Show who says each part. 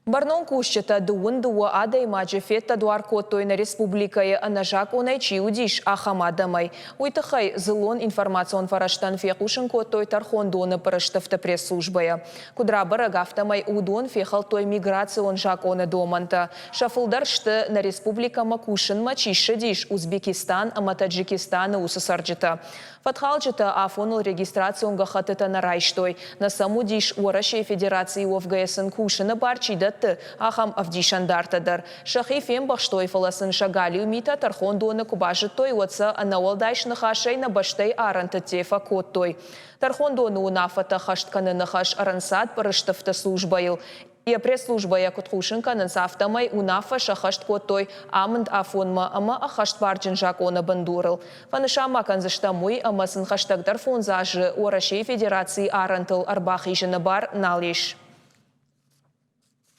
Speaker 1: Барнон кущета дуын дуа адай маджефетта дуар коттой на республикае анажак онайчи удиш ахамадамай. Уйтахай зылон информацион фараштан фекушин коттой тархондона параштафта пресс-службая. Кудра барагафтамай удон фехал той миграцион жакона доманта. Шафылдаршты на республика макушин мачиша диш Узбекистан ама Таджикистана усасарджита. Фатхалджита афонул регистрацион гахатета на райштой. На саму диш уарашей федерации ОФГСН кушина барчида ахам авдишандартадар. Шахифем баштой фаласын шагали умита тархондуана кубажитой отца анауалдайш нахашей на баштай аранта тефа коттой. Тархондуану унафата хаштканы нахаш арансад параштафта службаил. И пресс-служба Кутхушинка нансафтамай унафа шахашт коттой аманд афонма ама ахашт барджин жакона бандурыл. Фанышама канзаштамуй ама сын хаштагдар фонзажы Орашей Федерации арантыл арбахи женабар налиш.